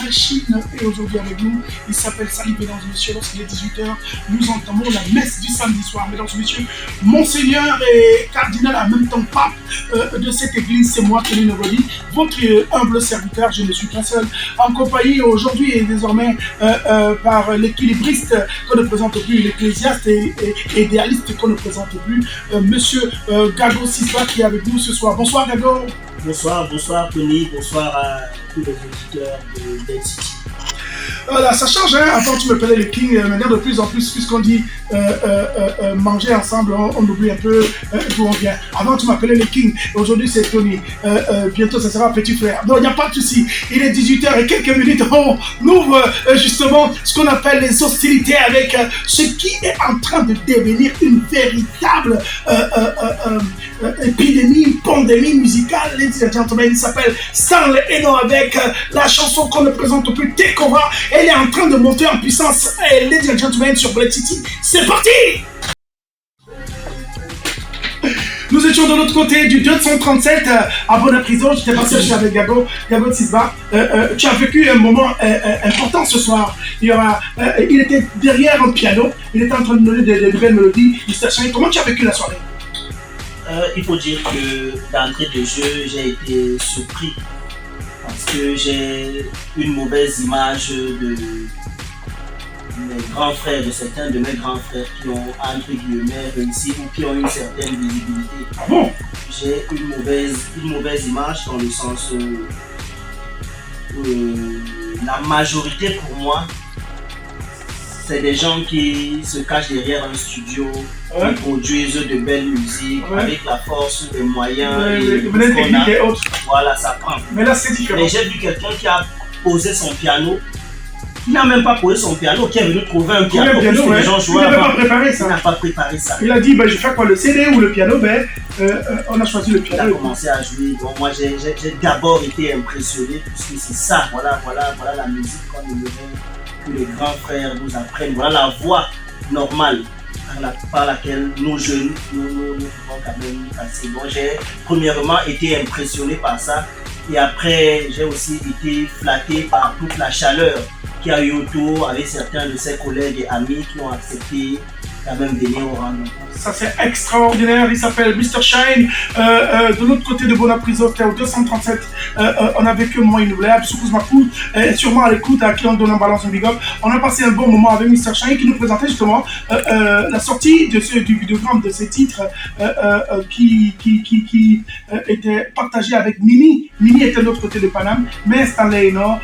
Machine est aujourd'hui avec nous. Il s'appelle Salih, mesdames et messieurs. Lorsqu'il est 18h, nous entamons la messe du samedi soir. Mesdames et messieurs, Monseigneur et cardinal en même temps pape de cette église, c'est moi, Tony Novodi, votre humble serviteur. Je ne suis pas seul. En compagnie aujourd'hui et désormais par l'équilibriste qu'on ne présente plus, l'ecclésiaste et idéaliste qu'on ne présente plus, monsieur Gago Sisba qui est avec nous ce soir. Bonsoir Gago. Bonsoir Tony, bonsoir à tous les auditeurs de Dead City. Voilà, ça change, hein. Avant tu m'appelais le King, maintenant de plus en plus, puisqu'on dit manger ensemble, on oublie un peu d'où on vient. Avant tu m'appelais le King, aujourd'hui c'est Tony, bientôt ça sera petit frère. Donc il n'y a pas de souci, il est 18h et quelques minutes, on ouvre justement ce qu'on appelle les hostilités avec ce qui est en train de devenir une véritable épidémie, une pandémie musicale. Ladies and gentlemen, il s'appelle Stanley Eno avec la chanson qu'on ne présente plus, Tekova. Elle est en train de monter en puissance. Hey, ladies and gentlemen, sur Black City, c'est parti! Nous étions de l'autre côté du 237 à Bonne-Prison. J'étais passé chez avec Gago Sisba. Tu as vécu un moment important ce soir. Il était derrière un piano. Il était en train de donner des nouvelles mélodies. Comment tu as vécu la soirée? Il faut dire que d'entrée de jeu, j'ai été surpris parce que j'ai une mauvaise image de mes grands frères, de certains de mes grands frères qui ont entre guillemets réussi ou qui ont une certaine visibilité. Ah bon? J'ai une mauvaise image dans le sens où la majorité pour moi, c'est des gens qui se cachent derrière un studio, qui produisent de belles musiques avec la force, les moyens et autres. Voilà, ça prend. Mais là, c'est différent. Mais j'ai vu quelqu'un qui a posé son piano, qui n'a même pas posé son piano, qui est venu trouver un piano. Les gens jouaient. Il n'avait pas préparé ça. Il n'a pas préparé ça. Il a dit, je fais quoi, le CD ou le piano? On a choisi le piano. Il a commencé à jouer. Donc moi, j'ai d'abord été impressionné puisque c'est ça. Voilà la musique qu'on aimerait que les grands frères nous apprennent. Voilà la voie normale par laquelle nos jeunes nous pouvons quand même passer. Donc j'ai premièrement été impressionné par ça et après j'ai aussi été flatté par toute la chaleur qu'il y a eu autour avec certains de ses collègues et amis qui ont accepté quand même venir au rendez-vous. Ça c'est extraordinaire, il s'appelle Mr. Shine. De l'autre côté de Bonne-Prison, c'était au 237. On a vécu un moment inoubliable, Soukous Makou, sûrement à l'écoute, à qui on donne un balance, un big up. On a passé un bon moment avec Mr. Shine qui nous présentait justement la sortie du vidéogramme de ces titres qui était partagé avec Mimi. Mimi était de l'autre côté de Paname, mais Stanley Eno,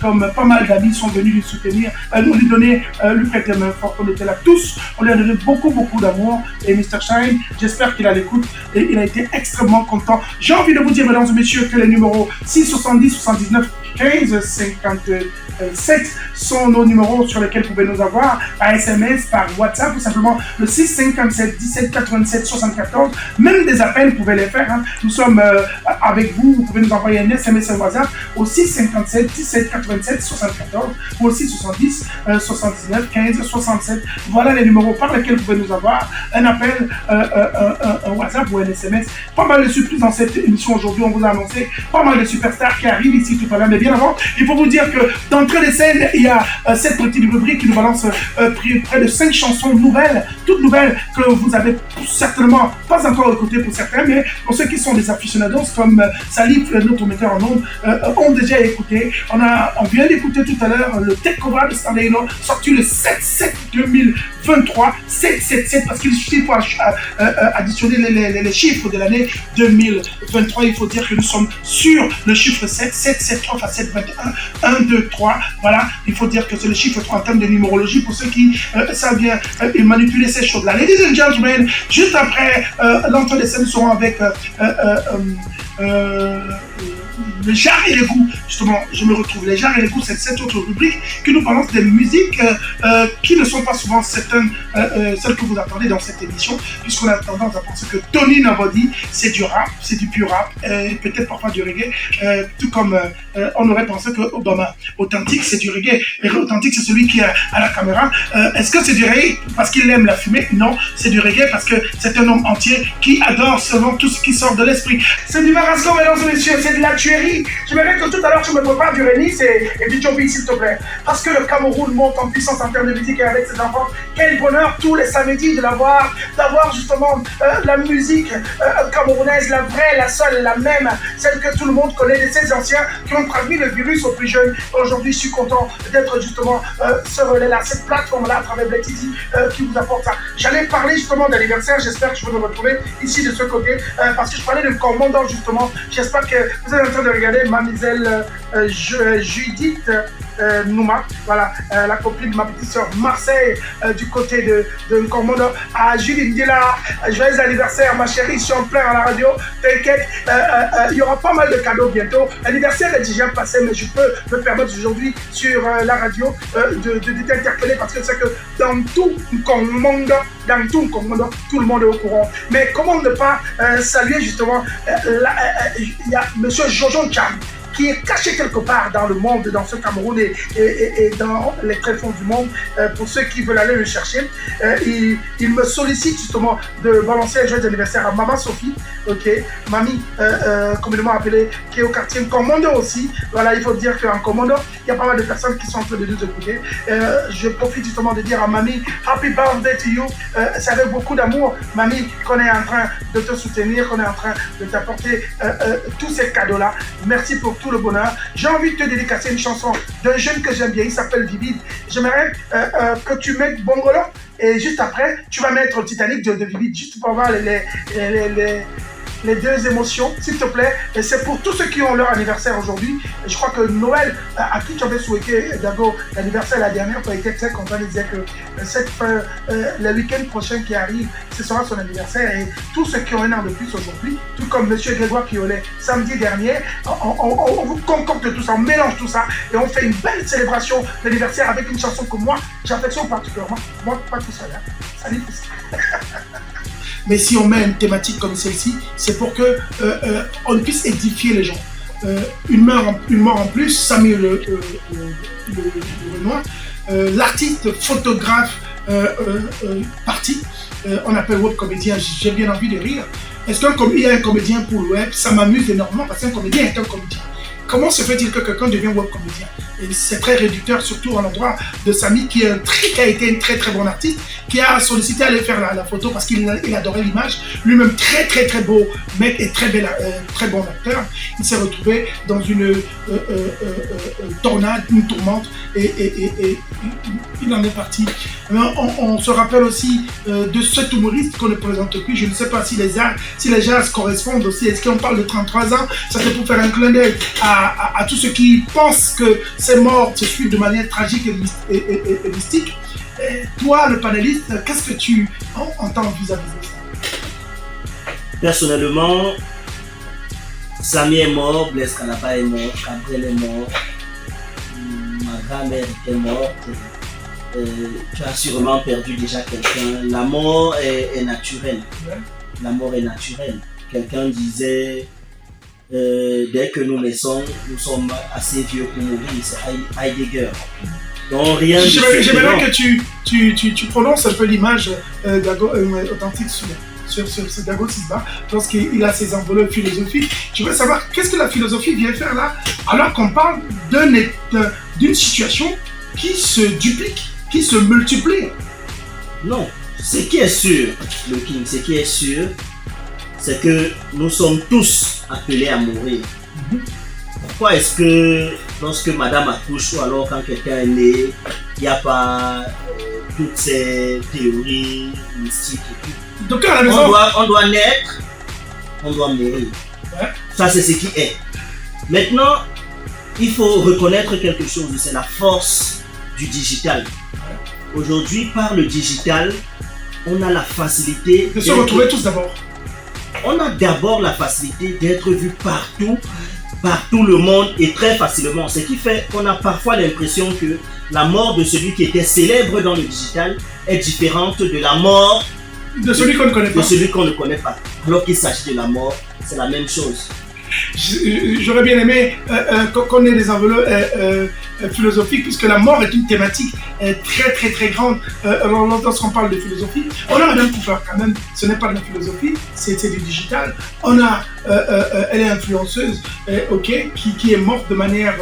comme pas mal d'amis sont venus lui soutenir, nous lui donner, lui prêter main forte. On était là tous. On lui a donné beaucoup d'amour et Mr. Shine, j'espère qu'il a l'écoute et il a été extrêmement content. J'ai envie de vous dire, mesdames et messieurs, que les numéros 670 79 15 57 sont nos numéros sur lesquels vous pouvez nous avoir par SMS, par WhatsApp ou simplement le 657 17 87 74. Même des appels, vous pouvez les faire. Hein. Nous sommes avec vous. Vous pouvez nous envoyer un SMS et WhatsApp au 657 17 87 74 ou au 670 79 15 67. Voilà les numéros par lesquels vous pouvez nous avoir un appel, un WhatsApp ou un SMS. Pas mal de surprises dans cette émission aujourd'hui. On vous a annoncé pas mal de superstars qui arrivent ici tout à l'heure. Mais bien avant, il faut vous dire que d'entrée des scènes, il y a cette petite rubrique qui nous balance près de 5 chansons nouvelles, toutes nouvelles, que vous avez certainement pas encore écoutées pour certains, mais pour ceux qui sont des aficionados comme Salif, notre metteur en ondes, ont déjà écouté. On vient d'écouter tout à l'heure le Tekova de Stanley Eno, sorti le 7/7/2023, 7/7/7 parce qu'il faut additionner les chiffres de l'année 2023. Il faut dire que nous sommes sur le chiffre 7, 7, 7, 3, 7, 21, 1, 2, 3. Voilà, il faut dire que c'est le chiffre 3 en termes de numérologie pour ceux qui savent bien manipuler ces choses-là. Ladies and gentlemen, juste après l'entrée des scènes, nous serons avec les genres et les goûts. Justement, je me retrouve. Les genres et les goûts, c'est cette autre rubrique qui nous balance des musiques qui ne sont pas souvent certaines, celles que vous attendez dans cette émission, puisqu'on a tendance à penser que Tony Novodi, c'est du rap, c'est du pur rap, peut-être parfois du reggae, tout comme on aurait pensé que Obama, authentique, c'est du reggae. Et authentique, c'est celui qui est à la caméra. Est-ce que c'est du reggae parce qu'il aime la fumée? Non, c'est du reggae parce que c'est un homme entier qui adore selon tout ce qui sort de l'esprit. C'est du Rasco, mesdames et messieurs, c'est de la tuerie. J'aimerais que tout à l'heure tu me prépares du Rénis et du Djobi, s'il te plaît. Parce que le Cameroun monte en puissance en termes de musique et avec ses enfants. Quel bonheur tous les samedis d'avoir justement la musique camerounaise, la vraie, la seule, la même, celle que tout le monde connaît, de ces anciens qui ont transmis le virus aux plus jeunes. Aujourd'hui, je suis content d'être justement ce relais-là, cette plateforme-là à travers Black City qui vous apporte ça. J'allais parler justement d'anniversaire, j'espère que je vais me retrouver ici de ce côté parce que je parlais de commandant justement. J'espère que vous êtes en train de regarder mademoiselle Judith Nouma, voilà, la copine de ma petite soeur Marseille du côté de commandant. Ah, Julie me dit là, joyeux anniversaire ma chérie, je suis en plein à la radio, t'inquiète, il y aura pas mal de cadeaux bientôt. L'anniversaire est déjà passé, mais je peux me permettre aujourd'hui sur la radio de t'interpeller parce que c'est que dans tout commandant, tout le monde est au courant. Mais comment ne pas saluer justement, il y a monsieur Jojo Cham qui est caché quelque part dans le monde, dans ce Cameroun et dans les tréfonds du monde, pour ceux qui veulent aller le chercher. Il me sollicite justement de balancer un joyeux anniversaire à Maman Sophie, ok, Mamie, communément appelée, qui est au quartier Commando aussi. Voilà, il faut dire qu'en Commando, il y a pas mal de personnes qui sont en train de nous écouter. Je profite justement de dire à Mamie, Happy Birthday to you. C'est avec beaucoup d'amour, Mamie, qu'on est en train de te soutenir, qu'on est en train de t'apporter tous ces cadeaux-là. Merci pour tout le bonheur. J'ai envie de te dédicacer une chanson d'un jeune que j'aime bien, il s'appelle Vivid. J'aimerais que tu mettes Bongolo et juste après, tu vas mettre Titanic de Vivid, juste pour avoir les deux émotions, s'il te plaît. Et c'est pour tous ceux qui ont leur anniversaire aujourd'hui. Je crois que Noël, à qui tu avais souhaité, Dago, l'anniversaire la dernière, tu as été très content. Il disait que le week-end prochain qui arrive, ce sera son anniversaire. Et tous ceux qui ont un an de plus aujourd'hui, tout comme M. Grégoire Piolet, samedi dernier, on vous concocte tout ça, on mélange tout ça et on fait une belle célébration d'anniversaire avec une chanson que moi, j'affectionne particulièrement. Moi, pas tout ça là. Salut tout ça. Mais si on met une thématique comme celle-ci, c'est pour que on puisse édifier les gens. Une mort en plus, Samuel Renoir, l'artiste photographe parti, on appelle web comédien, j'ai bien envie de rire. Est-ce qu'il y a un comédien pour le web? Ça m'amuse énormément parce qu'un comédien est un comédien. Comment se fait-il que quelqu'un devient web comédien? Et c'est très réducteur, surtout à l'endroit de Samy, qui a été un très très bon artiste, qui a sollicité à aller faire la photo parce qu'il adorait l'image. Lui-même très très très beau mec et très bon acteur. Il s'est retrouvé dans une tornade, une tourmente, et il en est parti. On se rappelle aussi de cet humoriste qu'on ne présente plus. Je ne sais pas si les jazz correspondent aussi. Est-ce qu'on parle de 33 ans? Ça c'est pour faire un clin d'œil à tous ceux qui pensent que ces morts se suivent de manière tragique et mystique. Et toi, le panéliste, qu'est-ce que tu entends vis-à-vis de ça? Personnellement, Samy est mort, Blaise Kalaba est mort, Gabriel est mort, ma grand-mère était morte. Tu as sûrement perdu déjà quelqu'un. La mort est naturelle. Ouais. La mort est naturelle. Quelqu'un disait dès que nous naissons, nous sommes assez vieux pour mourir. C'est Heidegger. Donc rien de j'aimerais que tu prononces un peu l'image authentique sur ce Dago Sisba lorsqu'il a ses enveloppes philosophiques. Je veux savoir qu'est-ce que la philosophie vient faire là alors qu'on parle d'une situation qui se duplique, qui se multiplie. Non, ce qui est sûr, le King, ce qui est sûr, c'est que nous sommes tous appelés à mourir. Pourquoi est-ce que lorsque madame accouche ou alors quand quelqu'un est né, il n'y a pas toutes ces théories mystiques et tout? Donc à la maison, on doit naître, on doit mourir. Ouais. Ça c'est ce qui est. Maintenant, il faut reconnaître quelque chose, c'est la force du digital. Aujourd'hui, par le digital, on a la facilité de se retrouver tous d'abord. On a d'abord la facilité d'être vu partout le monde et très facilement. Ce qui fait qu'on a parfois l'impression que la mort de celui qui était célèbre dans le digital est différente de la mort de celui qu'on ne connaît pas. De celui qu'on ne connaît pas. Alors qu'il s'agit de la mort, c'est la même chose. J'aurais bien aimé qu'on ait des enveloppes philosophique, puisque la mort est une thématique très très très grande lorsqu'on parle de philosophie. On a Madame Cooper quand même, ce n'est pas de la philosophie, c'est du digital. On a, elle est influenceuse, qui est morte de manière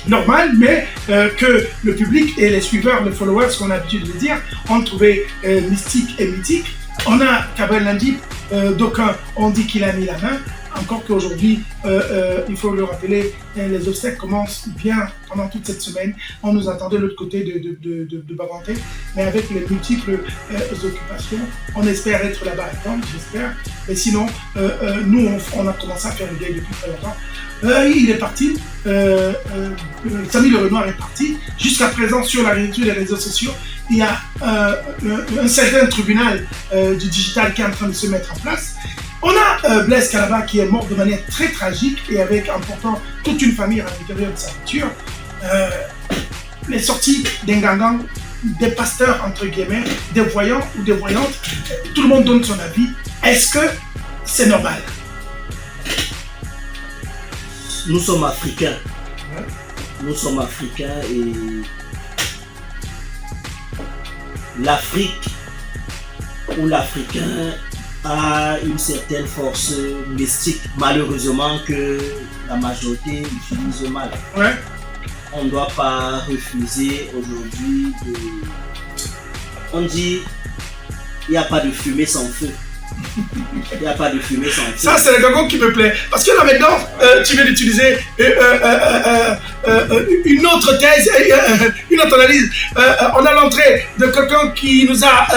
normale, mais que le public et les suiveurs, les followers, ce qu'on a l'habitude de dire, ont trouvé mystique et mythique. On a Kabel Nandip, d'aucuns ont dit qu'il a mis la main, encore qu'aujourd'hui, il faut le rappeler, les obstacles commencent bien pendant toute cette semaine. On nous attendait de l'autre côté de Babanté, mais avec les multiples occupations, on espère être là-bas à temps, j'espère. Mais sinon, nous, on a commencé à faire le deuil depuis très longtemps. Il est parti, Samy Le Renoir est parti. Jusqu'à présent, sur les réseaux sociaux, il y a un certain tribunal du digital qui est en train de se mettre en place. On a Blaise Calaba qui est mort de manière très tragique et avec emportant toute une famille à l'intérieur de sa voiture. Les sorties d'un gangan, des pasteurs entre guillemets, des voyants ou des voyantes, tout le monde donne son avis. Est-ce que c'est normal? Nous sommes africains. Nous sommes africains et l'Afrique ou l'Africain a une certaine force mystique, malheureusement, que la majorité utilise mal. Ouais. On ne doit pas refuser aujourd'hui de... On dit, il n'y a pas de fumée sans feu. Il n'y a pas de fumée sans feu. Ça, c'est le gagon qui me plaît. Parce que là, maintenant, tu viens d'utiliser une autre thèse, une autre analyse. On a l'entrée de quelqu'un qui nous a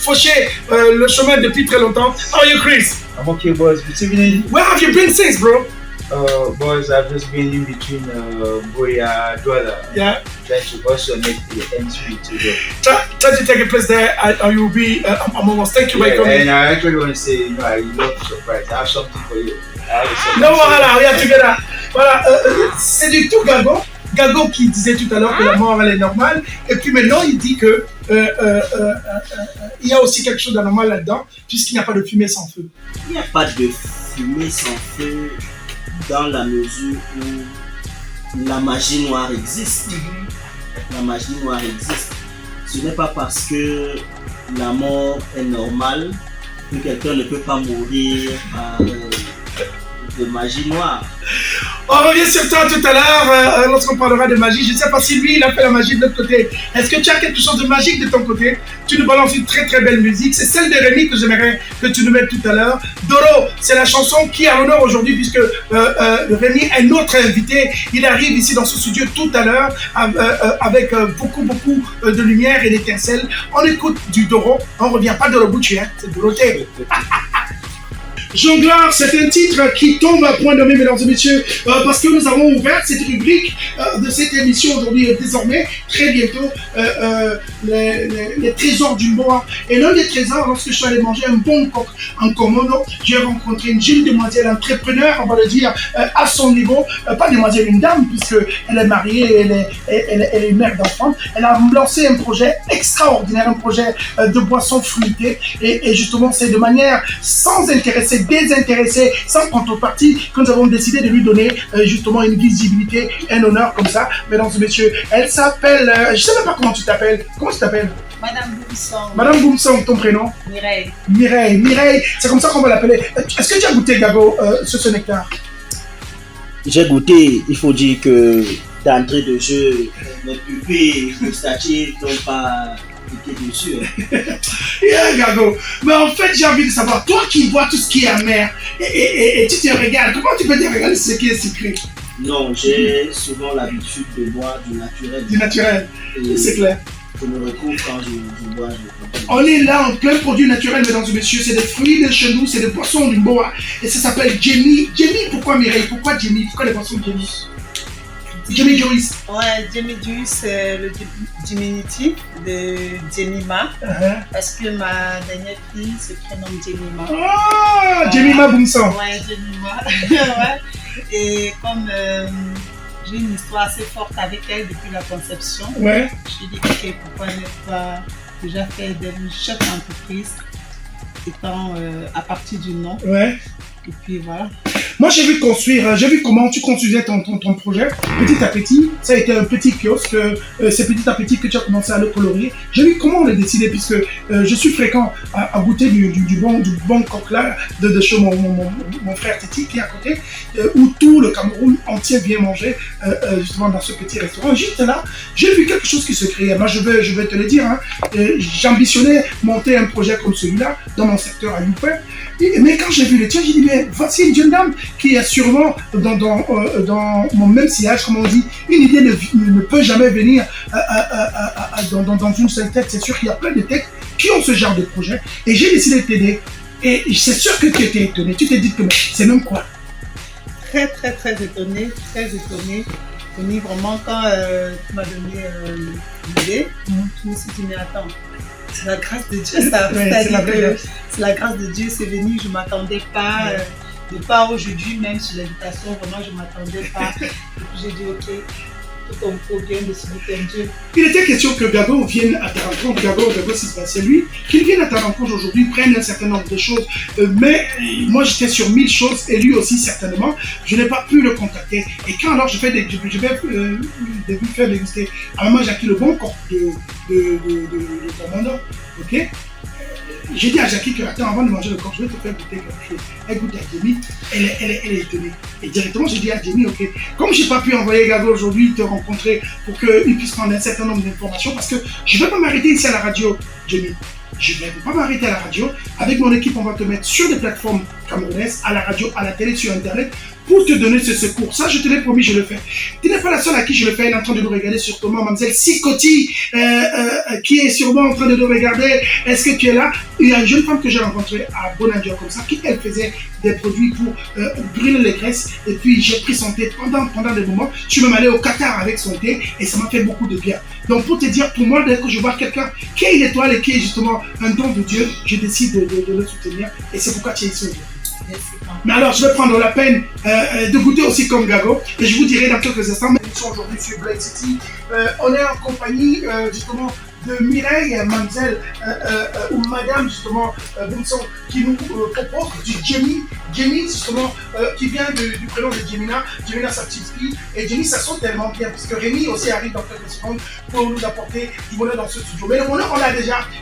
fauché le chemin depuis très longtemps. How are you, Chris? I'm okay, boys. Good evening. Where have you been since, bro? Boys, I've just been in between Boya Douala. Yeah. Trying to also make the entry to the... Try to take a place there and you'll be among us. Thank you, Yeah, Michael. and I actually want to say, I love the surprise. I have something for you. Non, voilà, we are together. Voilà, c'est du tout Gago. Gago qui disait tout à l'heure que la mort elle est normale. Et puis maintenant, il dit que il y a aussi quelque chose d'anormal là-dedans, puisqu'il n'y a pas de fumée sans feu. Il n'y a pas de fumée sans feu dans la mesure où la magie noire existe. La magie noire existe. Ce n'est pas parce que la mort est normale que quelqu'un ne peut pas mourir par de magie noire. On revient sur toi tout à l'heure lorsqu'on parlera de magie. Je ne sais pas si lui il a fait la magie de l'autre côté. Est-ce que tu as quelque chose de magique de ton côté? Tu nous balances une très très belle musique. C'est celle de Rémi que j'aimerais que tu nous mettes tout à l'heure. Doro, c'est la chanson qui est à l'honneur aujourd'hui puisque Rémi est notre invité. Il arrive ici dans ce studio tout à l'heure avec beaucoup de lumière et d'étincelles. On écoute du Doro. On ne revient pas de Robucci, hein, c'est Dorothée. Jongleur, c'est un titre qui tombe à point nommé, mesdames et messieurs, parce que nous avons ouvert cette rubrique de cette émission aujourd'hui, désormais, très bientôt, les trésors du Mboa. Et l'un des trésors, lorsque je suis allé manger un bon coq en Komodo, j'ai rencontré une jeune demoiselle entrepreneur, on va le dire, à son niveau, pas demoiselle, une dame, puisqu'elle est mariée, elle est mère d'enfants. Elle a lancé un projet extraordinaire, un projet de boissons fruitées, et justement, c'est de manière sans intéresser, désintéressé, sans contrepartie, que nous avons décidé de lui donner justement une visibilité, un honneur comme ça, mesdames et messieurs. Elle s'appelle, je ne sais même pas comment tu t'appelles. Comment tu t'appelles? Madame Boumsong. Madame Boumsong, ton prénom? Mireille. Mireille, c'est comme ça qu'on va l'appeler. Est-ce que tu as goûté, Gago, ce nectar? J'ai goûté, il faut dire que d'entrée de jeu, mes pupilles gustatives n'ont pas été dessus. Yeah, Gago. Mais en fait, j'ai envie de savoir, toi qui vois tout ce qui est amer et tu te regardes, comment tu peux te regarder ce qui est sucré? Non, j'ai souvent l'habitude de boire du naturel. Du naturel, c'est clair. Je me retrouve quand je bois. On est là en plein produit naturel, mesdames et messieurs. C'est des fruits de chez nous, c'est des poissons du Mboa. Et ça s'appelle Jamie. Jamie, pourquoi Mireille? Pourquoi Jamie? Pourquoi les poissons Jamie? Jamie Joyce. Ouais, Jamie Joyce, c'est le diminutif de Jemima. Parce que ma dernière fille se prénomme Jemima. Ah, Jemima Boumsong. Ouais, Jemima. Ouais. Et comme j'ai une histoire assez forte avec elle depuis la conception, ouais. Je lui ai dit okay, pourquoi ne pas déjà faire une chef d'entreprise étant à partir du nom. Ouais. Et puis voilà. Moi, j'ai vu construire, j'ai vu comment tu construisais ton projet. Petit à petit, ça a été un petit kiosque. C'est petit à petit que tu as commencé à le colorier. J'ai vu comment on l'a décidé, puisque je suis fréquent à goûter du bon coq là, de chez mon frère Titi qui est à côté, où tout le Cameroun entier vient manger, justement dans ce petit restaurant. Juste là, j'ai vu quelque chose qui se créait. Moi, je vais te le dire, hein, j'ambitionnais monter un projet comme celui-là dans mon secteur à Youpé. Mais quand j'ai vu le tien, j'ai dit, mais voici une jeune dame qui a sûrement dans mon même sillage, comme on dit, une idée ne peut jamais venir dans une seule tête. C'est sûr qu'il y a plein de têtes qui ont ce genre de projet. Et j'ai décidé de t'aider. Et c'est sûr que tu étais étonné. Tu t'es dit que c'est même quoi? Très, très, très étonnée, très étonnée. Tony, vraiment, quand tu m'as donné l'idée, je me suis dit, mais attends, c'est la grâce de Dieu, ça. C'est la grâce de Dieu, c'est venu, je ne m'attendais pas. De part aujourd'hui, même sur l'invitation, vraiment, je ne m'attendais pas. Et puis j'ai dit, ok, tout ton pro vient de se mettre un Dieu. Il était question que Gago vienne à ta rencontre. Gago, c'est lui. Qu'il vienne à ta rencontre aujourd'hui, prenne un certain nombre de choses. Mais moi, j'étais sur 1000 choses et lui aussi, certainement. Je n'ai pas pu le contacter. Et quand alors je vais faire déguster à maman Jackie le bon corps de commandant, ok? J'ai dit à Jackie que, attends, avant de manger le corps, je vais te faire goûter quelque chose. Elle goûte à Jamie, elle est étonnée. Et directement, j'ai dit à Jamie, ok, comme je n'ai pas pu envoyer Gago aujourd'hui te rencontrer pour qu'il puisse prendre un certain nombre d'informations, parce que je ne vais pas m'arrêter ici à la radio, Jamie. Je ne vais pas m'arrêter à la radio. Avec mon équipe, on va te mettre sur des plateformes camerounaises, à la radio, à la télé, sur Internet, pour te donner ce secours. Ça, je te l'ai promis, je le fais. Tu n'es pas la seule à qui je le fais. Elle est en train de nous regarder sur comment mademoiselle Sikoti, qui est sûrement en train de nous regarder. Est-ce que tu es là? Il y a une jeune femme que j'ai rencontrée à Bonadio comme ça, qui elle faisait des produits pour brûler les graisses. Et puis j'ai pris son thé pendant des moments. Je suis même allé au Qatar avec son thé et ça m'a fait beaucoup de bien. Donc pour te dire, pour moi, dès que je vois quelqu'un qui est une étoile et qui est justement un don de Dieu, je décide de le soutenir. Et c'est pourquoi tu es ici aujourd'hui. Mais alors, je vais prendre la peine de goûter aussi comme Gago. Et je vous dirai dans quelques instants, mais nous sommes aujourd'hui sur Blade City. On est en compagnie justement de Mireille, mademoiselle ou madame justement Bunson, qui nous propose du Jamie. Jamie justement qui vient du prénom de Jemina. Jemina, sa petite fille. Et Jamie, ça sonne tellement bien parce que Rémi aussi arrive dans quelques secondes pour nous apporter du bonheur dans ce studio. Mais le bonheur,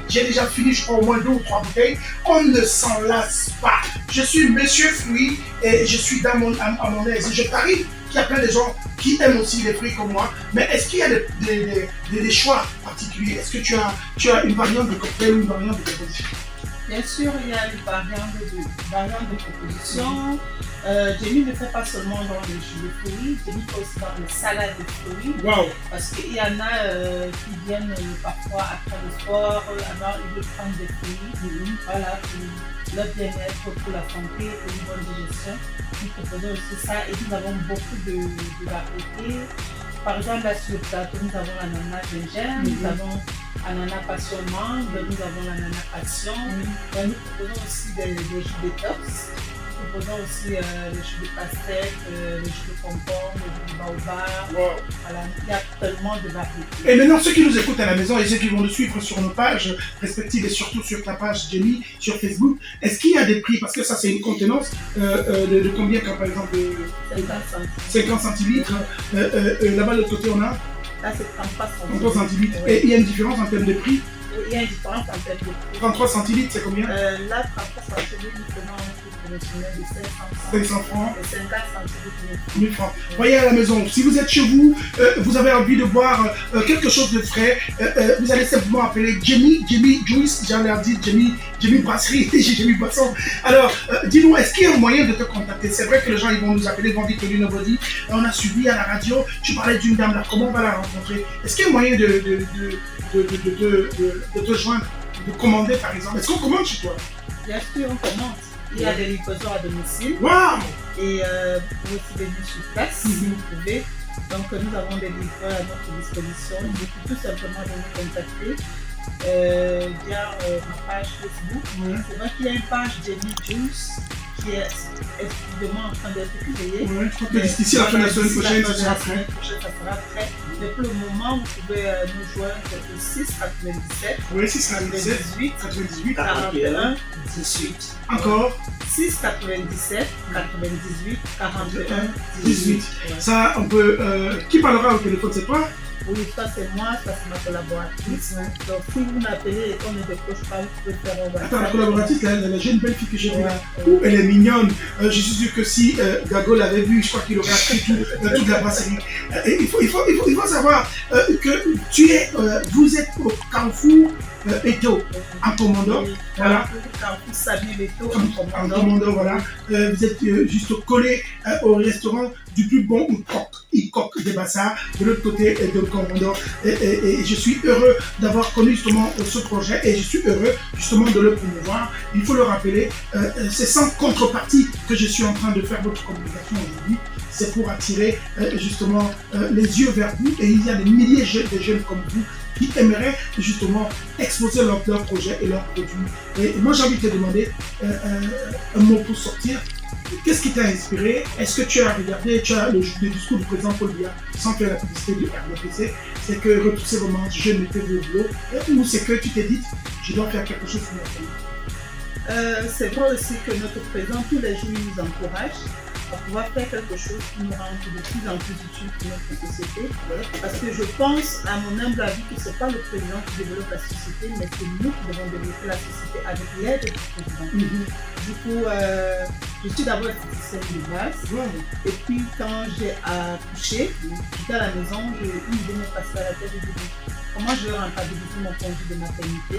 j'ai déjà fini, je crois, au moins 2 ou 3 bouteilles. On ne s'en lasse pas. Je suis monsieur fruit et je suis à mon aise. Je parie qu'il y a plein de gens qui aiment aussi les fruits comme moi. Mais est-ce qu'il y a des choix particuliers? Est-ce que tu as une variante de cocktail ou une variante de composition? Bien sûr, il y a une variante de composition. Jamie ne fait pas seulement dans les jus de fruits, Jamie fait aussi dans les salades de fruits. Wow. Parce qu'il y en a qui viennent parfois après le sport, avant ils veulent prendre des fruits, voilà, pour leur bien-être, pour la santé, pour une bonne digestion. Nous proposons aussi ça et nous avons beaucoup de variétés. Par exemple, là sur le plateau, nous avons l'ananas gingembre, nous avons ananas passion mangue, nous avons l'ananas passion. Nous proposons aussi des jus détox. Nous proposons aussi les jus de pastèque, les jus de concombre, les jus de baobab. Wow. Voilà, il y a tellement de variétés. Et maintenant, ceux qui nous écoutent à la maison et ceux qui vont nous suivre sur nos pages respectives et surtout sur ta page Jamie sur Facebook, est-ce qu'il y a des prix? Parce que ça, c'est une contenance de combien, par exemple, 50 centilitres. Là-bas, de l'autre côté, on a Là, c'est 33 33 centilitres. Et il y a une différence en termes de prix? Il y a une différence en termes de prix. 33 centilitres, c'est combien? Là, 33 centilitres, nous prenons un prix promotionnel de 500 francs. francs. Et 50 centilitres, 1000 francs. Voyez à la maison, si vous êtes chez vous, vous avez envie de boire quelque chose de frais, vous allez simplement appeler Jamie Juice, j'allais dire Jamie Brasserie, Jamie Boisson. Alors, dis-nous, est-ce qu'il y a un moyen de te contacter? C'est vrai que les gens ils vont nous appeler, ils vont dire que Nobody, on a suivi à la radio, tu parlais d'une dame là, comment on va la rencontrer? Est-ce qu'il y a un moyen de te joindre, de commander par exemple? Est-ce qu'on commande chez toi? Bien sûr, on commande. Il y a des livraisons à domicile. Waouh! Et vous pouvez aussi venir sur place si vous pouvez. Donc nous avons des livreurs à notre disposition. Il faut tout simplement de nous contacter via ma page Facebook. C'est vrai qu'il y a une page Jamie Juice qui est exclusivement en train d'être créé. Ouais, je crois que d'ici la fin de la semaine prochaine, ça sera La prêt. semaine prochaine, ça sera prêt. Mais pour le moment, vous pouvez nous joindre au 6 97 Oui, 697, 18 98. 41 18. Encore 6 97 98 41 18. 18. Ouais. Ça, on peut. Qui parlera au téléphone, c'est toi? Oui, ça c'est moi, ça c'est ma collaboratrice. Donc si vous m'appelez et qu'on ne décroche pas, vous pouvez faire un WhatsApp. Attends, la collaboratrice, la jeune belle fille que j'ai vue là, Ouais. elle est mignonne. Je suis sûr que si Gago l'avait vue, je crois qu'il aurait appris toute la brasserie. Il faut savoir que vous êtes au Carrefour Eto, en commandant. Voilà. Carrefour Sabine Leto, En commandant, voilà. Vous êtes juste collé au restaurant du plus bon Icoq de Bassar, de l'autre côté de commandant. Et je suis heureux d'avoir connu justement ce projet et je suis heureux justement de le promouvoir. Il faut le rappeler, c'est sans contrepartie que je suis en train de faire votre communication aujourd'hui. C'est pour attirer justement les yeux vers vous et il y a des milliers de jeunes comme vous qui aimeraient justement exposer leur projet et leurs produits. Et moi j'ai envie de te demander un mot pour sortir. Qu'est-ce qui t'a inspiré? Est-ce que tu as regardé le discours du président Paul Biya sans faire la publicité du RDPC? C'est que retrousser vos manches, je mettais vos boulot, ou c'est que tu t'es dit, je dois faire quelque chose pour ma famille? C'est vrai aussi que notre président, tous les jours, il nous encourage à pouvoir faire quelque chose qui nous rend de plus en plus utile pour notre société. Parce que je pense, à mon humble avis, que ce n'est pas le président qui développe la société, mais c'est nous qui devons développer la société avec l'aide du président. Du coup, je suis d'abord esthéticienne de base. Et puis, quand j'ai accouché, j'étais à la maison, une idée m'est passée à la tête, je me dis comment je vais rentabiliser mon congé de maternité,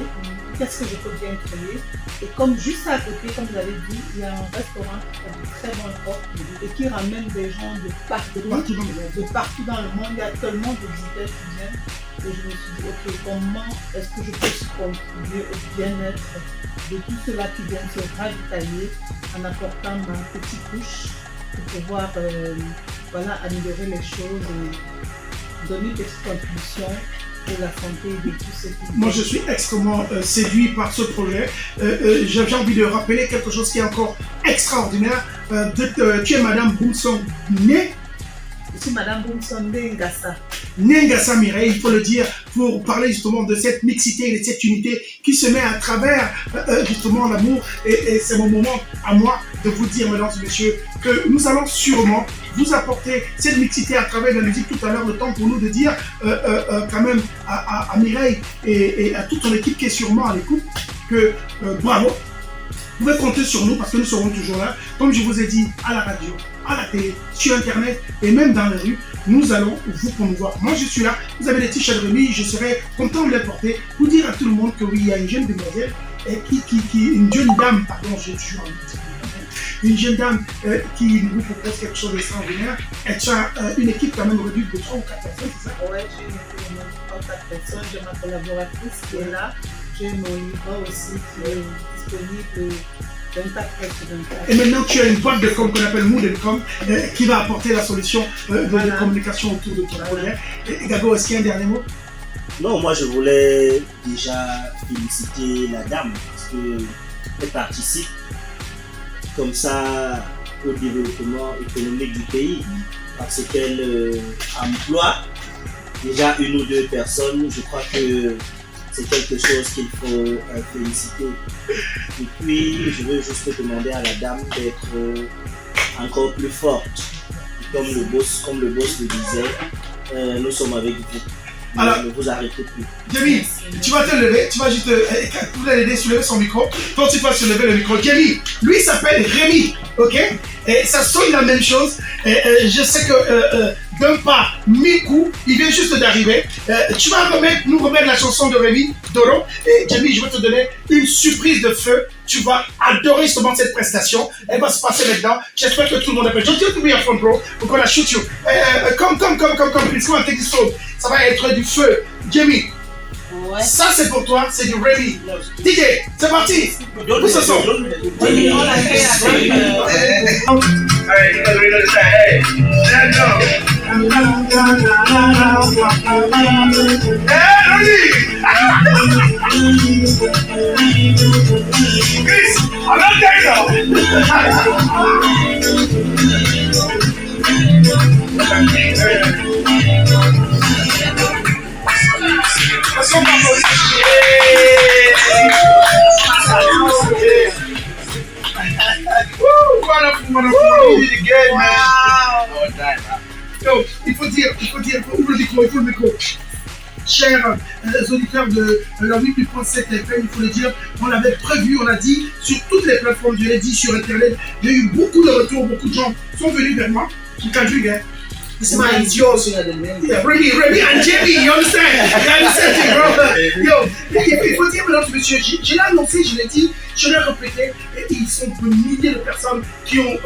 qu'est-ce que je peux bien créer. Et comme juste à côté, comme vous avez dit, il y a un restaurant qui fait de très bons portes et qui ramène des gens de partout dans le monde. Il y a tellement de visiteurs qui viennent. Et je me suis dit, ok, comment est-ce que je peux contribuer au bien-être de tous ceux-là qui viennent se ravitailler en apportant ma petite couche pour pouvoir améliorer les choses et donner des contributions pour la santé de tous ceux qui viennent. Moi, je suis extrêmement séduit par ce projet. J'ai envie de rappeler quelque chose qui est encore extraordinaire. Tu es Madame Boumson Né. Je suis Madame Boumson Ngassa. Ngassa Mireille, il faut le dire, pour parler justement de cette mixité et de cette unité qui se met à travers justement l'amour. Et c'est mon moment à moi de vous dire, mesdames et messieurs, que nous allons sûrement vous apporter cette mixité à travers la musique tout à l'heure. Le temps pour nous de dire quand même à Mireille et à toute son équipe qui est sûrement à l'écoute que bravo. Vous pouvez compter sur nous parce que nous serons toujours là. Comme je vous ai dit, à la radio, à la télé, sur Internet et même dans les rues, nous allons vous promouvoir. Moi, je suis là. Vous avez des t-shirts remis. Je serai content de les porter pour dire à tout le monde que oui, il y a une jeune demoiselle, une jeune dame, pardon, j'ai toujours envie de dire. Une jeune dame qui nous propose quelque chose d'extraordinaire. Et tu as une équipe quand même réduite de 3 ou 4 personnes, c'est ça? Oui, j'ai une équipe de 3 ou 4 personnes. J'ai ma collaboratrice qui est là. J'ai mon livre aussi qui est disponible 24 heures sur 24. Et maintenant, tu as une boîte de com qu'on appelle Mood & Com qui va apporter la solution de communication autour de ton projet. Et Gago, est-ce qu'il y a un dernier mot? Non, moi je voulais déjà féliciter la dame parce qu'elle participe comme ça au développement économique du pays parce qu'elle emploie déjà une ou deux personnes. Je crois que c'est quelque chose qu'il faut féliciter. Et puis, je veux juste demander à la dame d'être encore plus forte. Comme le boss le disait, nous sommes avec vous. Alors, ne vous arrêtez plus. Jamie, tu vas te lever, tu vas juste vous allez aider à soulever son micro. Quand tu vas soulever le micro, Jamie, lui il s'appelle Rémi, ok? Et ça sonne la même chose. Je sais que d'un pas, 1000 coups, il vient juste d'arriver. Tu vas nous remettre la chanson de Rémi, Doro. Et Jamie, je vais te donner une surprise de feu. Tu vas adorer justement cette prestation. Elle va se passer maintenant. J'espère que tout le monde appelle. Just to be a front row. We're gonna shoot you. Come, please. Come on, take this phone. Ça va être du feu. Jamie. Ouais. Ça c'est pour toi, c'est du Rémi. DJ, c'est parti. Où ça sort? Oui, on l'a fait avec Alright, you guys ready to say, hey, stand up. Hey, Rémi. Chris. I'm not there now. Wonderful. You did it good, man. Yo, il faut le micro. Chers auditeurs de la 8.7 FM, il faut le dire, on l'avait prévu, on a dit sur toutes les plateformes, je l'ai dit sur internet, il y a eu beaucoup de retours, beaucoup de gens sont venus vers moi. You can drink, eh? This man is yours. Yeah, Remy and Jamie, you understand? You understand, bro? Yo, il faut dire maintenant, monsieur, je l'ai annoncé, je l'ai dit, je l'ai répété, et ils sont de milliers de personnes qui ont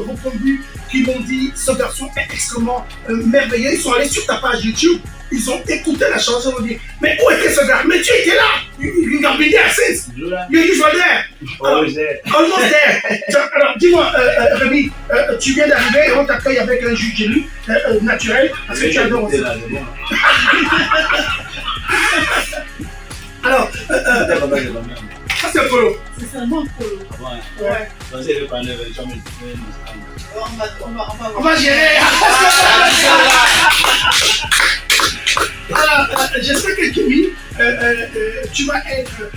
répondu, qui m'ont dit ce garçon est extrêmement merveilleux. Ils sont allés sur ta page YouTube, ils ont écouté la chanson, ils ont dit mais où était ce gars? Mais tu étais là! You have been there since! You were there! Always there. Almost there! Alors dis-moi, Rémi, tu viens d'arriver et on t'accueille avec un jus de génie naturel parce que tu adores aussi. Alors, ça c'est un polo. C'est un bon polo. Ouais. On va gérer. Alors, j'espère que Kimi, tu vas être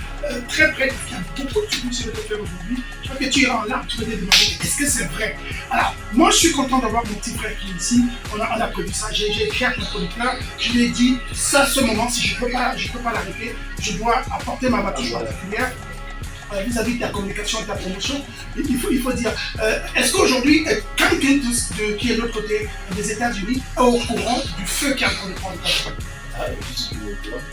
très prêt parce qu'il y a beaucoup de choses que tu veux te faire aujourd'hui. Je crois que tu es en larmes, tu vas te demander est-ce que c'est vrai? Alors, moi je suis content d'avoir mon petit frère qui est ici. On a prévu ça. J'ai écrit à mon producteur. Je lui ai dit ça, ce moment, si je ne peux pas l'arrêter, je dois apporter ma touche particulière. Vis-à-vis de ta communication et de ta promotion, il faut dire, est-ce qu'aujourd'hui, quelqu'un qui est de l'autre côté des États-Unis est au courant du feu qui est en train de prendre place? Ah, je suis au courant.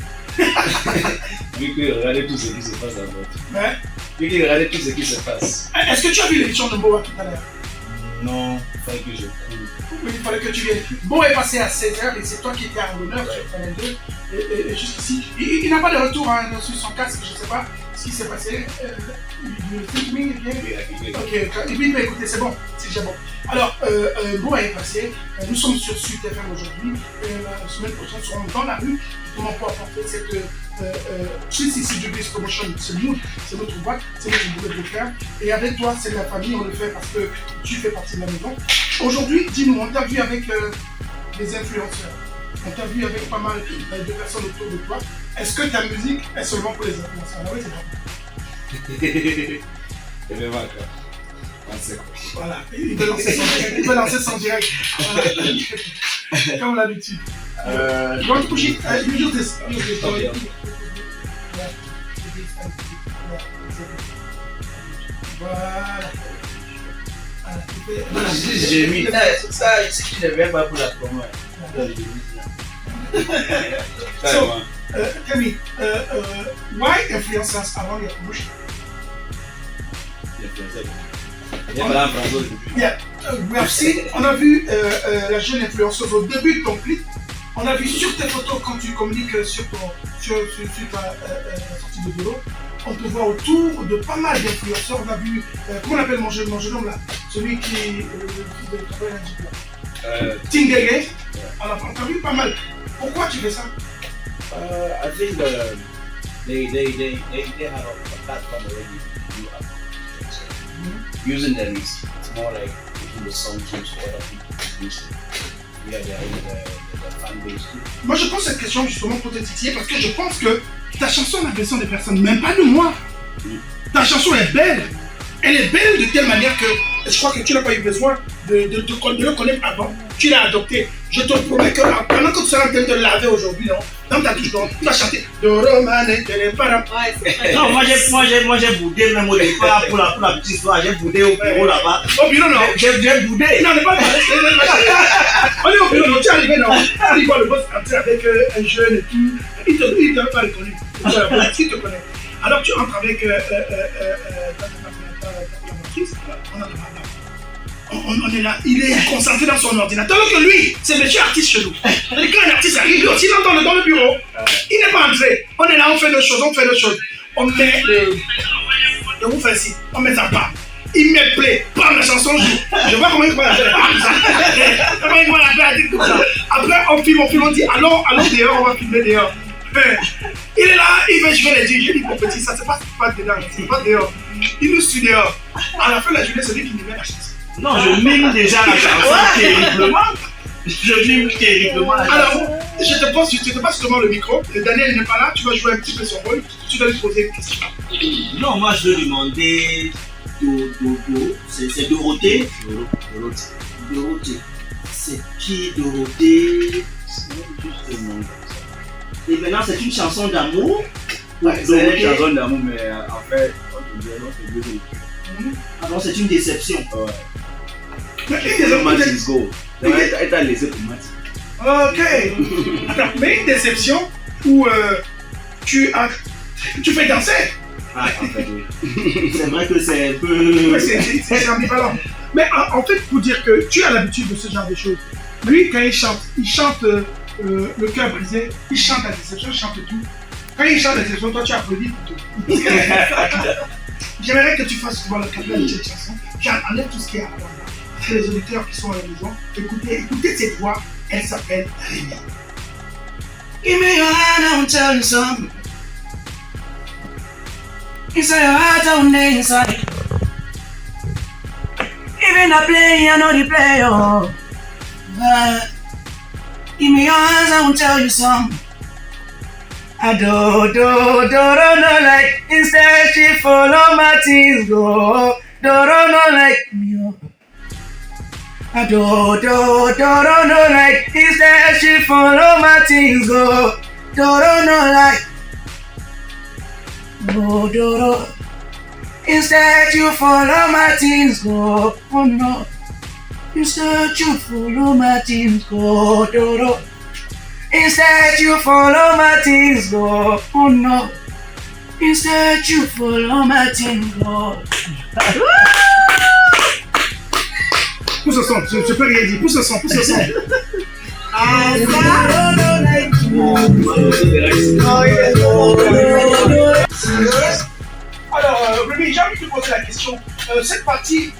Vu que regardez tout ce qui se passe en fait. Ouais. Vu que regardez tout ce qui se passe. Est-ce que tu as vu l'émission de Boa tout à l'heure? Non, il fallait que je coule. Oui, il fallait que tu viennes. Boa est passé à 16h et c'est toi qui étais à l'honneur sur Channel 2. Et jusqu'ici, il n'a pas de retour sur son casque, je ne sais pas ce qui s'est passé. Ok, il va écouter, c'est bon, c'est déjà bon. Alors, Boa est passé, nous sommes sur Sud FM aujourd'hui, la semaine prochaine, nous serons dans la rue, justement pour apporter cette 360 Degrees Promotion, c'est notre boîte, c'est notre boulot de faire. Et avec toi, c'est de la famille, on le fait parce que tu fais partie de la maison. Aujourd'hui, dis-nous, on t'a vu avec les influenceurs, on t'a vu avec pas mal de personnes autour de toi. Est-ce que ta musique est seulement pour les influenceurs? Ah oui, c'est vrai. Et même encore. Voilà, il veut lancer son direct. Voilà. Comme l'habitude. You want to push it? You do this. Okay. Voilà. J'ai mis ça ici, je ne viens pas pour la promo. So, tell me, why influencers around your promotion? Yeah, we have seen, on a vu la jeune influenceuse au début de ton clip. On a vu sur tes photos quand tu communiques sur ta sortie de bureau. On te voit autour de pas mal d'influenceurs. On a vu, comment on appelle mon jeune homme là? Celui qui travaille à Tingege. On a vu pas mal. Pourquoi tu fais ça? I think they have a platform already to do applications. Using them is it's more like making the song tools for other people to use it. Yeah, the fan base too. Moi je pose cette question justement pour te titiller parce que je pense que ta chanson a besoin des personnes, même pas de moi. Ta chanson est belle. Elle est belle de telle manière que je crois que tu n'as pas eu besoin de le connaître avant. Tu l'as adopté. Je te promets que pendant que tu seras en train de laver aujourd'hui, dans ta douche, tu vas chanter de Romane, de Param. Non, moi j'ai boudé même au départ pour la petite histoire. J'ai boudé au bureau là-bas. Au bureau, non. J'ai boudé. Non, n'est pas on est au bureau, non. Tu es arrivé, non. Tu vois le boss entrer avec un jeune et tout. Il ne t'a pas reconnu. Il te connaît. Alors tu entres avec ta collaboratrice. On est là, il est concentré dans son ordinateur. Alors que lui, c'est monsieur artiste chez nous. Et quand un artiste arrive, lui aussi il entend dans le bureau. Il n'est pas entré. On est là, on fait d'autres choses, On met le vous fait ici, on met sa part. Il me plaît, bam, la chanson joue. Je vois comment il va la faire. Comment il va la faire. Après, on filme, on dit allons dehors, on va filmer dehors. Il est là, je vais le dire, j'ai dit mon petit, ça se passe pas dedans, c'est pas dehors. Il nous suit dehors. À la fin de la journée, c'est lui qui nous met la chanson. Non, je mime déjà la chanson terriblement. Je mime terriblement la chanson. Alors, je te passe justement le micro. Daniel n'est pas là, tu vas jouer un petit peu son rôle. Tu dois lui poser une question. Non, moi je vais demander c'est Dorothée. Dorothée. C'est qui Dorothée? Juste le nom. Et maintenant, c'est une chanson d'amour. Ouais, c'est une chanson d'amour, mais en fait, on te dit non, c'est deux. Ah non, c'est une déception. Ouais. Mais C'est Mathis Go. Elle t'a laissé pour Mathis. Ok. Attends, mais une déception où tu fais danser. Ah, en fait, oui. C'est vrai que c'est un peu. Ouais, c'est ambivalent. Mais en fait, pour dire que tu as l'habitude de ce genre de choses. Lui, quand il chante le cœur brisé, il chante la déception, il chante tout. Quand il chante la déception, toi tu applaudis pour tout. J'aimerais que tu fasses souvent le cadeau de cette chanson, qui enlève tout ce qui est à la bas. Les auditeurs qui sont à la maison, écoutez cette voix, elle s'appelle Rémi. Give me your hand, I'll tell you something. Inside your heart, down there inside. Even the play, I know the player. Give me your hands, I will tell you something. I don't like. Instead, she follow my things go. Don't like me. I don't like. Instead, she follow my things go. Don't like. No. Instead, you follow my things go. Oh no. Instead, you follow my things go. Do. Instead, you follow my things go. Oh no. Instead, you follow my things go. Pousse le son, je peux rien dire. Pousse le son. Alors, Rémi, j'ai envie de te poser la question. Cette partie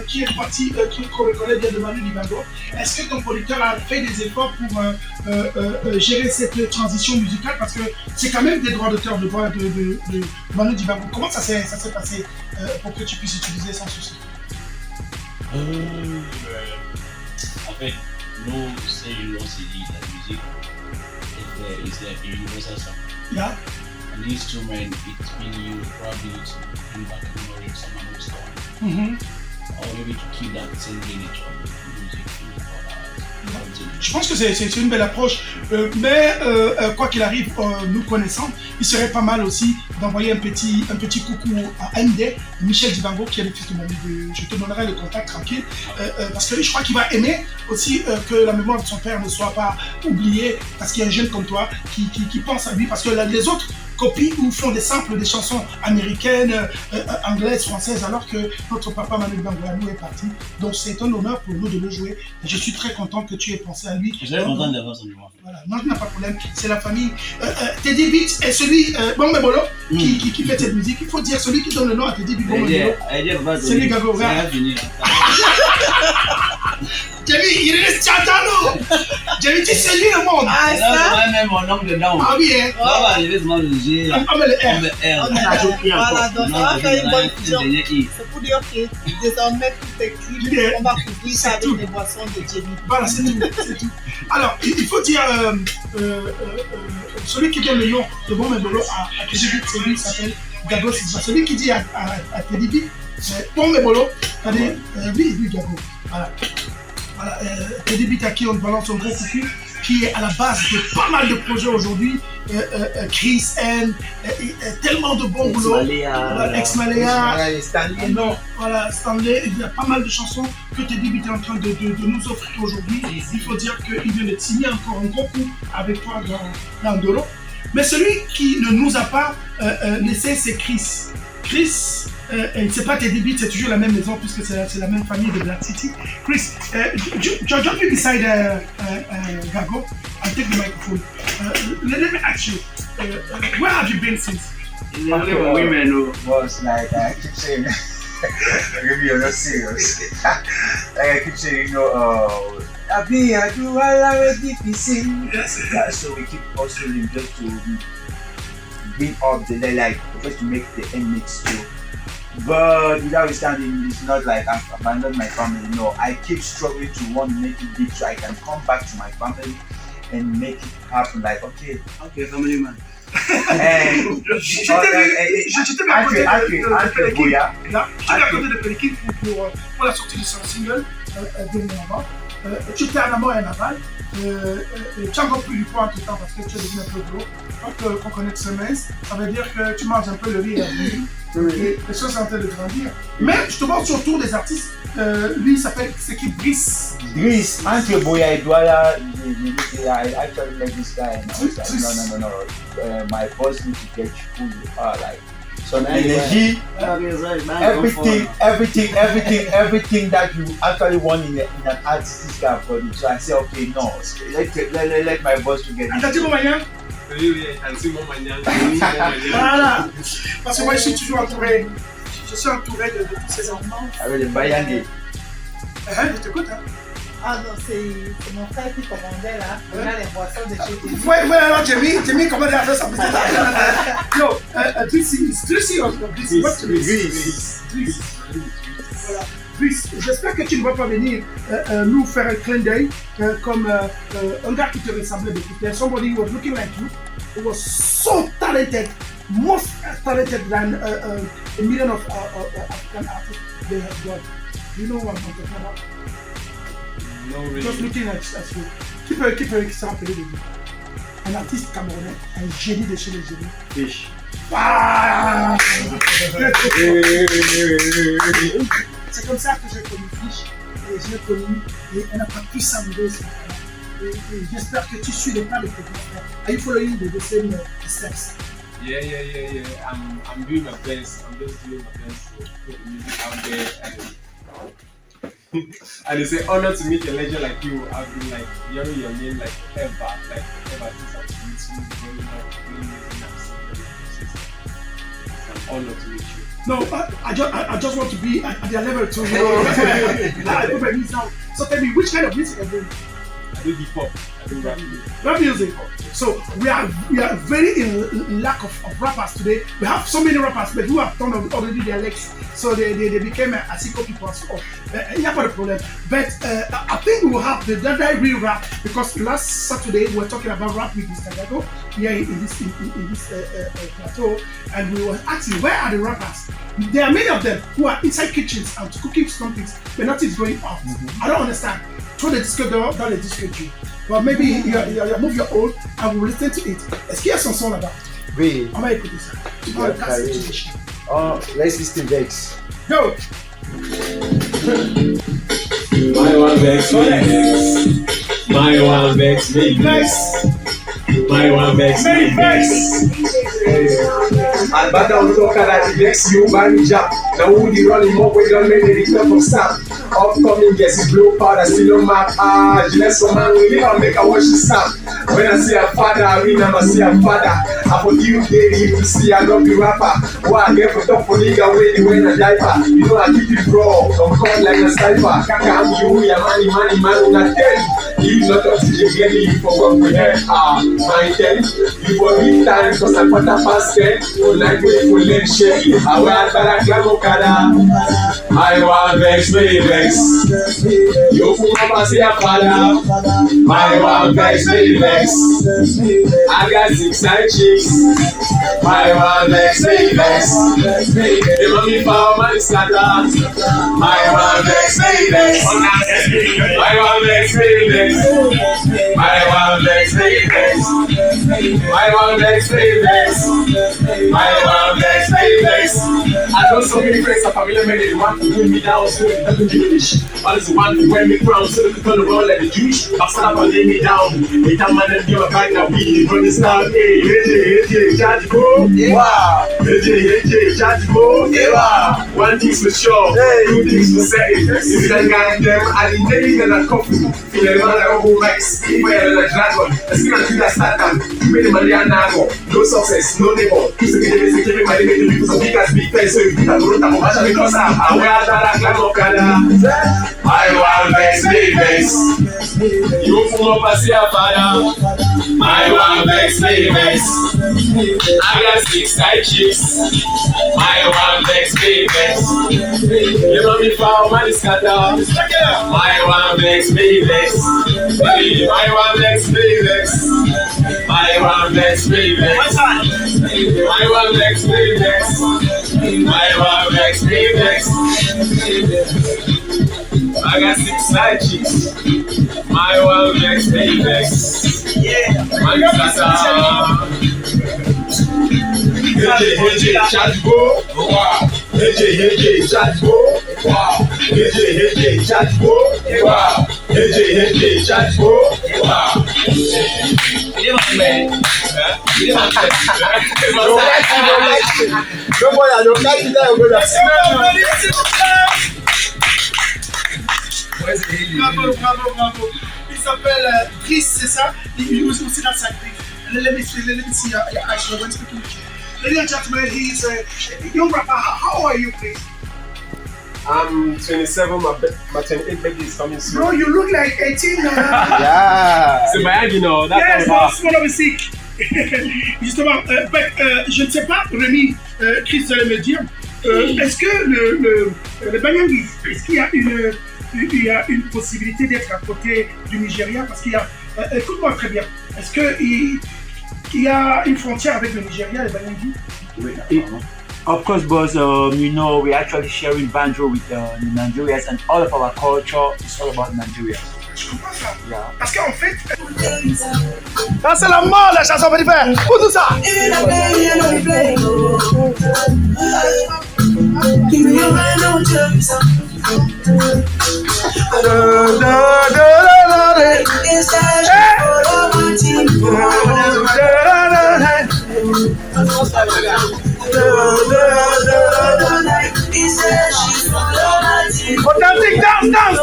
qui est une partie qu'on reconnaît bien de Manu Dibango, est-ce que ton producteur a fait des efforts pour gérer cette transition musicale? Parce que c'est quand même des droits d'auteur de voix de Manu Dibango. Comment ça s'est passé pour que tu puisses utiliser sans souci? En fait, nous, c'est une loi, c'est dit la musique. It's like a universal sound. Yeah. An instrument, it's been used probably to bring back a memory of someone who's gone. Mm-hmm. Or maybe to keep that same lineage of the music. Je pense que c'est une belle approche, mais quoi qu'il arrive, nous connaissant, il serait pas mal aussi d'envoyer un petit coucou à MD, Michel Dibango, qui est le fils de Manu. Je te donnerai le contact tranquille, parce que je crois qu'il va aimer aussi que la mémoire de son père ne soit pas oubliée, parce qu'il y a un jeune comme toi qui pense à lui, parce que les autres copient ou font des samples des chansons américaines, anglaises, françaises, alors que notre papa Manu Dibango est parti. Donc c'est un honneur pour nous de le jouer. Et je suis très content que tu aies pensé à lui. Je suis content d'avoir son mémoire. Voilà, non, il n'y a pas de problème, c'est la famille. Teddy Beats est celui, Bon Mebolo, qui fait cette musique. Il faut dire celui qui donne le nom à Teddy Beats, Bon Mebolo. C'est lui, Gago, regarde. Jamie, il est Tchatano. Jamie, tu sais lui le monde. Ah, Là, ça? c'est même mon nom dedans. Ah oui, hein. Ça va arriver seulement le G. On met le R. Voilà, donc ça va faire une bonne fusion. I. C'est pour dire que désormais tout est cuit. On va couvrir ça avec des boissons de Jamie. Voilà, c'est tout. Alors, il faut dire, celui qui donne le nom de Bon Mebolo à Teddy Beats, c'est lui qui s'appelle Gago Silva. Celui qui dit à Teddy Beats, c'est Bon Mebolo, c'est-à-dire lui, Gago. Voilà. Teddy Beats à qui on balance un gros coucou, qui est à la base de pas mal de projets aujourd'hui. Chris N, tellement de bons boulot. Ex-Maléa, Stanley. non, voilà, Stanley, il y a pas mal de chansons que Teddy Beats est en train de nous offrir aujourd'hui. Il faut dire qu'il vient de signer encore un gros coup avec toi dans Ndolo. Mais celui qui ne nous a pas laissé, c'est Chris. Chris, c'est pas Teddy Beats, c'est toujours la même maison puisque c'est la même famille de Black City. Chris, jump me beside Gago and take the microphone. Let me ask you, where have you been since? Women who was like, I keep saying, maybe you're not serious. Like I keep saying, I do all I deep in sin. Yes. Yeah, so we keep hustling just to bring up the like just to make the end mix too. But without standing, it's not like I've abandoned my family. No, I keep struggling to want to make it big so I can come back to my family and make it happen. Like okay, family man. J'étais bien à côté de Pellikin pour la sortie de son single dernièrement. Tu étais en amont et en aval. Tu as encore pris du poids entre temps parce que tu es devenu un peu gros. Quand on connaît ce mess, ça veut dire que tu manges un peu le riz et les choses sont en train de grandir. Mais je te vois sur le tour des artistes. Lui, il s'appelle, c'est qui? Brice. Brice, entre Boya et Douala, I actually like this guy. And I was like, no. My boss need to get who you are. Like, some energy, everything that you actually want in an artist, this guy for you. So I say, okay, no, let my boss to get it. Oui, Anti Momagnan. Voilà. Parce que moi, je suis toujours entouré. Je suis entouré de tous ces enfants. Avec les Bayangé. Je t'écoute, hein. Ah non, c'est mon frère qui commandait là. Il a les boissons de chez lui. Voilà, alors Jimmy commandait à faire sa petite affaire. Yo, Driss or Brice? What's Brice? Voilà. Brice, j'espère que tu ne vas pas venir nous faire un clin d'œil comme un gars qui te ressemblait depuis. Somebody who was looking like you, who was so talented, more talented than a million of African artists they have got. You know what I'm talking about? No, really. Just looking at you. Keep un exemple de lui. Un artiste camerounais, un génie de chez les génies. Fish. Ah! C'est comme ça que j'ai connu Fish et je l'ai connu et on n'a pas pu s'amuser. Et j'espère que tu suis les pas de tes frères. Are you following the same steps? Yeah. I'm doing my best. I'm just doing my best to put the music out there and it's an honor to meet a legend like you. I've been like hearing your name like ever since I was YouTube growing up, playing music and singing. It's an honor to meet you. No, I just want to be at their level too. You know? So tell me, which kind of music are you doing? I do hip hop. I do rap music. Rap music. So we are very in lack of rappers today. We have so many rappers, but who have done already their legs, so they became a sicko people. So yeah, not a problem. But I think we will have the real rap because last Saturday we were talking about rap with Mr. Gago here in this plateau, and we were asking where are the rappers? There are many of them who are inside kitchens and cooking something, but nothing's going out. I don't understand. Throw the disco door, dans le disco du. But maybe you move your own and we'll listen to it. Est-ce qu'il y a son son là-bas? Oui. On va écouter ça. Tu vas le casser, tu déchires. Oh, let's listen to Vex. Go! My one Vex, me Vex. My one Vex, me Vex. My one Vex, me Vex. And back down to Canada, Vex, you man jump. Now who the running more way don't make the return from stop. Upcoming guests, blow powder, still on map. Jealous for man, we live and make a watch the stop. When I see a father, I remember see a father. I for you daily, you see I love the rapper. Why I get for top for nigga when they wear a diaper. You know I keep it raw, I'm caught like a sniper. Kaka, I'm you, ya money, man, not tell. You not oxygen, get me, you for what we have. My 10, you for me time, cause I'm quarter past 10. Like wait for late shit. I wear that Okada. I want Vex, me Vex. You put up as your father. I want Vex, me Vex. I got 6 side chicks. I want Vex, me Vex. The mommy power man scatter. I want Vex, me Vex. I want Vex, me Vex. I want Vex, me Vex. I want Vex, me Vex. I want Vex, me Vex. I know so many friends are familiar with it. Want to bring me down, so it doesn't diminish. All is the one to wear me crown, so they can turn around like the Jewish. I'll stand up and lay me down. They tell man and give a back now, we run this down. Hey, charge go. Wow. Hey, charge go. Wow. One thing's for sure, two things for certain. If you don't got them, I didn't tell you that I coffee. Feel like man like Obo Max, where like dragon. I see that you guys start them. You made the Mariana nago. No success, no neighbor. You say the basic, give me my name, because of big as big face. So if you can run up, I'm because I wear that like Okada. I want Vex, me Vex. You from up as your father. My one vex me vex. I got 6 side chicks. My one vex me vex. You know me for my scatter. My one vex me vex. My one vex me vex. My one vex me vex. My one vex me vex. My one vex me vex. I got 6 side chicks. My one vex me vex. Yeah. My scatter. Heje, chatbo, wow. Heje, chatbo, wow. Heje, chatbo, wow. Heje, chatbo, wow. Bravo. Il s'appelle Chris, c'est ça? Il est aussi dans sa clique. Let me see, actually, what's the conclusion? Ladies and gentlemen, he's a young rapper. How are you, please? I'm 27, my 28 baby is coming soon. Bro, you look like 18 now. Yeah. C'est Bayag, you know, Yes, that's that's one of the sick. Justement, je ne sais pas, Rémi, Chris allait me dire, est-ce que le Banyangui, est-ce qu'il y a une possibilité d'être à côté du Nigeria? Parce qu'il y a, écoute-moi très bien, est-ce qu'il y a une frontière avec le Nigeria, le Banyangui? Of course, boss, you know, we're actually sharing banjo with the Nigerians, and all of our culture is all about Nigeria. Je comprends ça. Yeah. Parce qu'en fait, ça c'est la mort, la chanson petit frère. Où tout ça? Authentic, dance.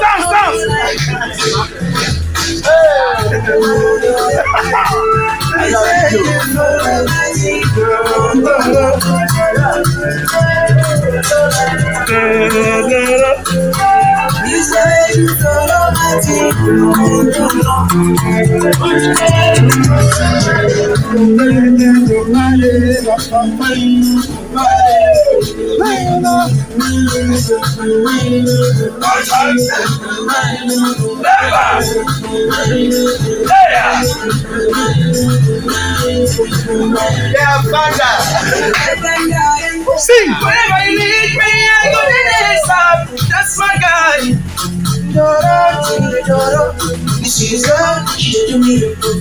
Sing! Whenever you need me, I go to the top. That's my guy. She's girl, she do me a pop.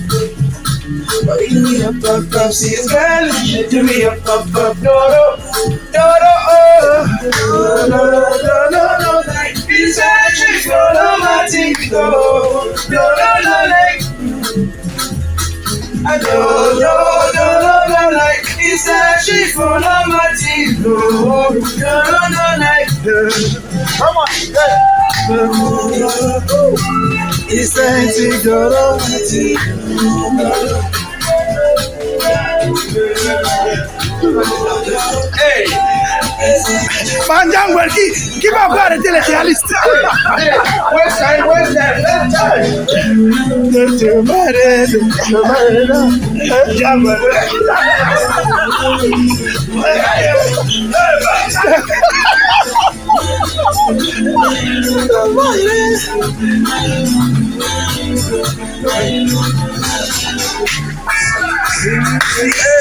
But you need a pop. She's girl, she do me a pop. Doro. He said she's gonna my teeth. Doro, like. I don't like. He said she's gonna my teeth. Doro, like. Come on. It's time to go to my teeth. Hey! Banjang qui va voir arrêter les réalistes? Where's that?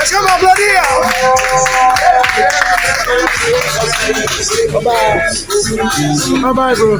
Come on, bloody hell! Bye-bye, bro.